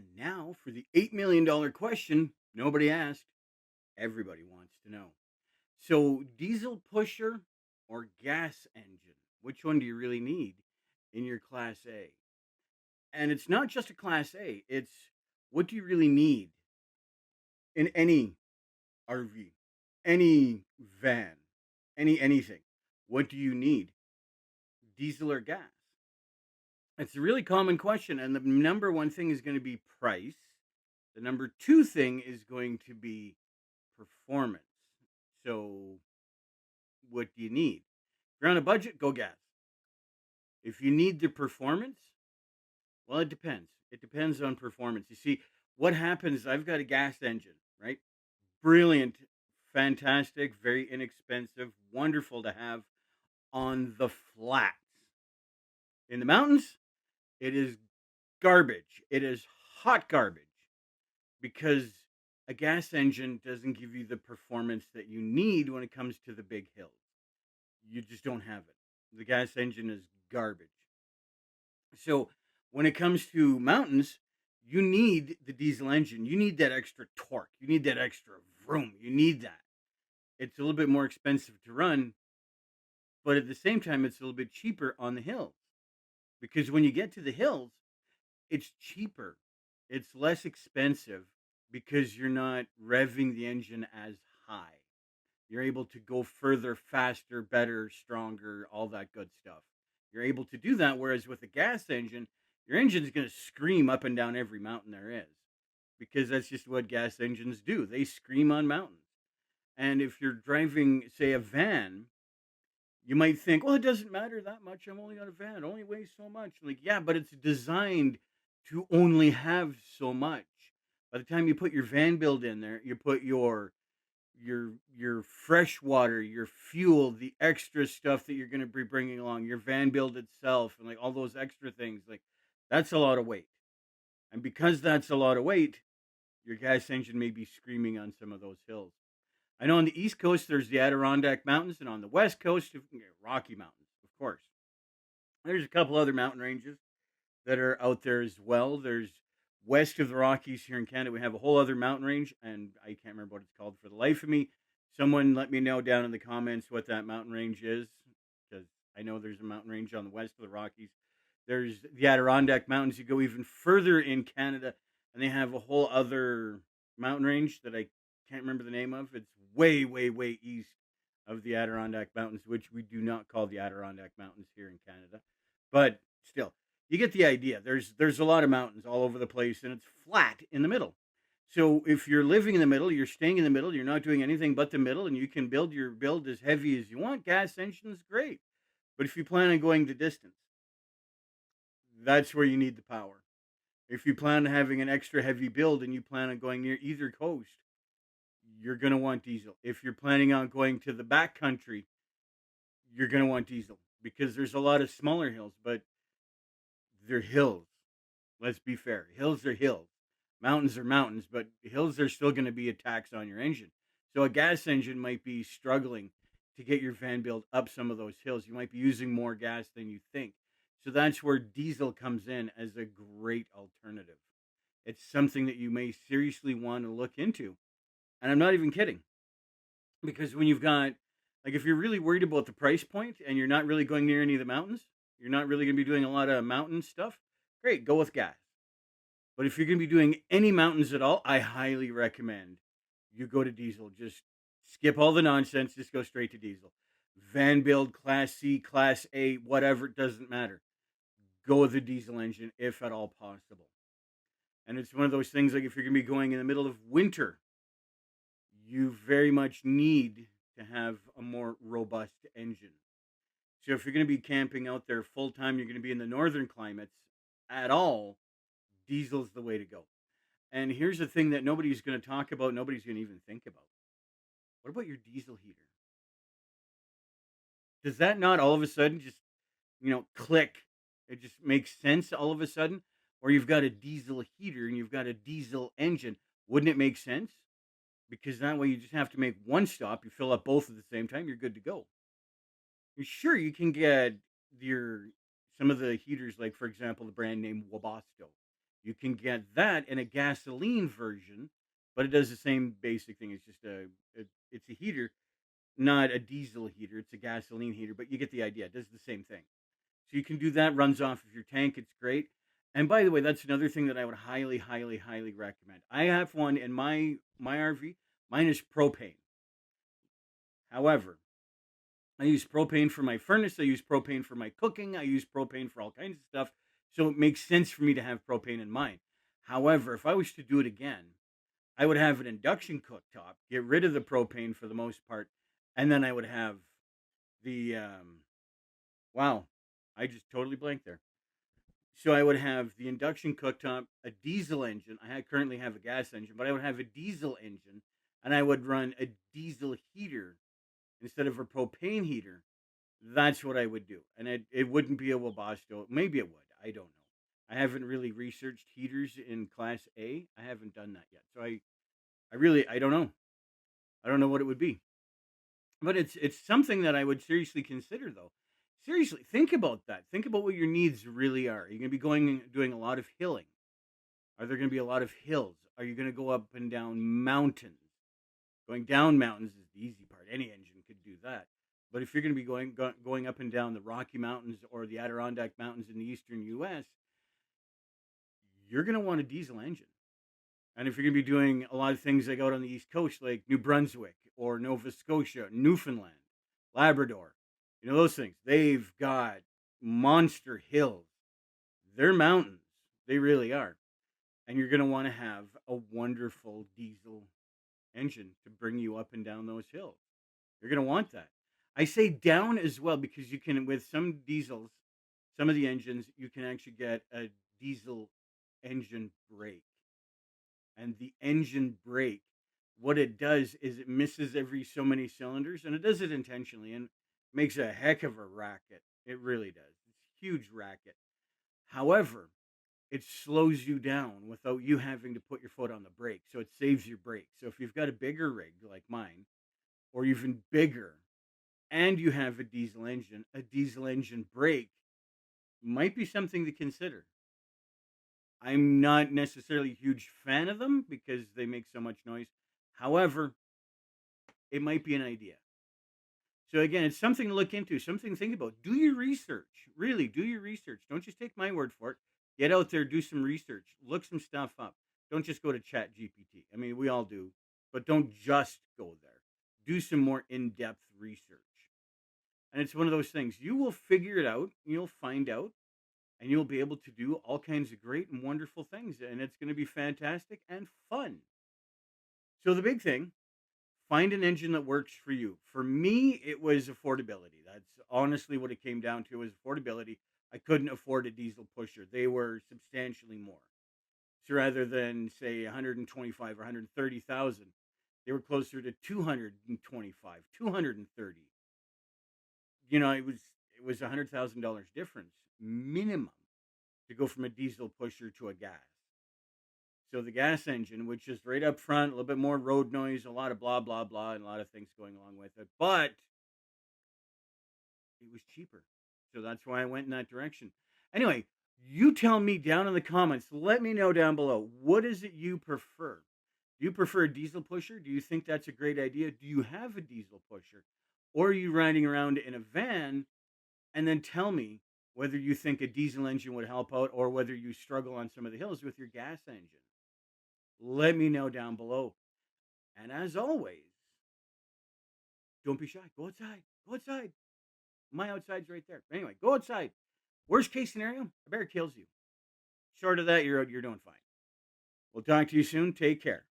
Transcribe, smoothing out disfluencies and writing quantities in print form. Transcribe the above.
And now for the $8 million question nobody asked, everybody wants to know. So, diesel pusher or gas engine? Which one do you really need in your Class A? And it's not just a Class A, it's what do you really need in any RV, any van, anything? What do you need? Diesel or gas? It's a really common question. And the number one thing is going to be price. The number two thing is going to be performance. So, what do you need? If you're on a budget, go gas. If you need the performance, well, it depends. It depends on performance. You see, what happens, I've got a gas engine, right? Brilliant, fantastic, very inexpensive, wonderful to have on the flats. In the mountains, it is garbage. It is hot garbage because a gas engine doesn't give you the performance that you need when it comes to the big hills. You just don't have it. The gas engine is garbage. So when it comes to mountains, you need the diesel engine. You need that extra torque. You need that extra vroom. You need that. It's a little bit more expensive to run, but at the same time, it's a little bit cheaper on the hills because when you get to the hills, it's cheaper. It's less expensive because you're not revving the engine as high. You're able to go further, faster, better, stronger, all that good stuff. You're able to do that. Whereas with a gas engine, your engine's going to scream up and down every mountain there is because that's just what gas engines do. They scream on mountains. And if you're driving, say, a van, you might think, well, it doesn't matter that much. I'm only on a van. It only weighs so much. Like, yeah, but it's designed to only have so much. By the time you put your van build in there, you put your fresh water, your fuel, the extra stuff that you're going to be bringing along, your van build itself, and like all those extra things, like that's a lot of weight. And because that's a lot of weight, your gas engine may be screaming on some of those hills. I know on the East Coast there's the Adirondack Mountains, and on the West Coast, Rocky Mountains, of course. There's a couple other mountain ranges that are out there as well. There's west of the Rockies here in Canada. We have a whole other mountain range, and I can't remember what it's called for the life of me. Someone let me know down in the comments what that mountain range is, because I know there's a mountain range on the west of the Rockies. There's the Adirondack Mountains. You go even further in Canada, and they have a whole other mountain range that I can't remember the name of. It's way, way, way east of the Adirondack Mountains, which we do not call the Adirondack Mountains here in Canada. But still, you get the idea. There's a lot of mountains all over the place, and it's flat in the middle. So if you're living in the middle, you're staying in the middle, you're not doing anything but the middle, and you can build your build as heavy as you want. Gas engines, great. But if you plan on going the distance, that's where you need the power. If you plan on having an extra heavy build and you plan on going near either coast, you're going to want diesel. If you're planning on going to the back country, you're going to want diesel because there's a lot of smaller hills, but they're hills. Let's be fair. Hills are hills. Mountains are mountains, but hills are still going to be a tax on your engine. So a gas engine might be struggling to get your fan build up some of those hills. You might be using more gas than you think. So that's where diesel comes in as a great alternative. It's something that you may seriously want to look into. And I'm not even kidding. Because when you've got, like, if you're really worried about the price point and you're not really going near any of the mountains, you're not really going to be doing a lot of mountain stuff, great, go with gas. But if you're going to be doing any mountains at all, I highly recommend you go to diesel. Just skip all the nonsense, just go straight to diesel. Van build, Class C, Class A, whatever, it doesn't matter. Go with the diesel engine if at all possible. And it's one of those things like if you're going to be going in the middle of winter, you very much need to have a more robust engine. So if you're going to be camping out there full time, you're going to be in the northern climates at all, diesel's the way to go. And here's the thing that nobody's going to talk about, nobody's going to even think about. What about your diesel heater? Does that not all of a sudden just, click? It just makes sense all of a sudden? Or you've got a diesel heater and you've got a diesel engine. Wouldn't it make sense? Because that way you just have to make one stop, you fill up both at the same time, you're good to go. You're sure you can get your some of the heaters, like for example, the brand name Wabasto. You can get that in a gasoline version, but it does the same basic thing. It's just it's a heater, not a diesel heater. It's a gasoline heater, but you get the idea. It does the same thing. So you can do that. Runs off of your tank. It's great. And by the way, that's another thing that I would highly, highly, highly recommend. I have one in my RV. Mine is propane. However, I use propane for my furnace. I use propane for my cooking. I use propane for all kinds of stuff. So it makes sense for me to have propane in mine. However, if I was to do it again, I would have an induction cooktop, get rid of the propane for the most part, and then I would have the wow, I just totally blanked there. So I would have the induction cooktop, a diesel engine. Currently have a gas engine, but I would have a diesel engine, and I would run a diesel heater instead of a propane heater. That's what I would do, and it wouldn't be a Webasto. Maybe it would. I don't know. I haven't really researched heaters in Class A. I haven't done that yet, so I really I don't know. I don't know what it would be, but it's something that I would seriously consider, though. Seriously, think about that. Think about what your needs really are. Are you going to be doing a lot of hilling? Are there going to be a lot of hills? Are you going to go up and down mountains? Going down mountains is the easy part. Any engine could do that. But if you're going to be going up and down the Rocky Mountains or the Adirondack Mountains in the eastern U.S., you're going to want a diesel engine. And if you're going to be doing a lot of things like out on the East Coast, like New Brunswick or Nova Scotia, Newfoundland, Labrador, those things, they've got monster hills. They're mountains. They really are. And you're going to want to have a wonderful diesel engine to bring you up and down those hills. You're going to want that. I say down as well because you can, with some diesels, some of the engines, you can actually get a diesel engine brake. And the engine brake, what it does is it misses every so many cylinders, and it does it intentionally and makes a heck of a racket. It really does. It's a huge racket. However, it slows you down without you having to put your foot on the brake. So it saves your brake. So if you've got a bigger rig like mine, or even bigger, and you have a diesel engine brake might be something to consider. I'm not necessarily a huge fan of them because they make so much noise. However, it might be an idea. So again, it's something to look into, something to think about. Do your research. Really, do your research. Don't just take my word for it. Get out there, do some research, look some stuff up. Don't just go to Chat GPT. I mean, we all do, but don't just go there. Do some more in-depth research. And it's one of those things. You will figure it out, you'll find out, and you'll be able to do all kinds of great and wonderful things. And it's going to be fantastic and fun. So the big thing, find an engine that works for you. For me, it was affordability. That's honestly what it came down to, was affordability. I couldn't afford a diesel pusher. They were substantially more. So rather than say 125 or 130,000, they were closer to 225, 230. It was $100,000 difference minimum to go from a diesel pusher to a gas. So the gas engine, which is right up front, a little bit more road noise, a lot of blah, blah, blah, and a lot of things going along with it. But it was cheaper. So that's why I went in that direction. Anyway, you tell me down in the comments. Let me know down below. What is it you prefer? Do you prefer a diesel pusher? Do you think that's a great idea? Do you have a diesel pusher? Or are you riding around in a van? And then tell me whether you think a diesel engine would help out or whether you struggle on some of the hills with your gas engine. Let me know down below. And as always, don't be shy. Go outside. Go outside. My outside's right there. Anyway, go outside. Worst case scenario, a bear kills you. Short of that, you're doing fine. We'll talk to you soon. Take care.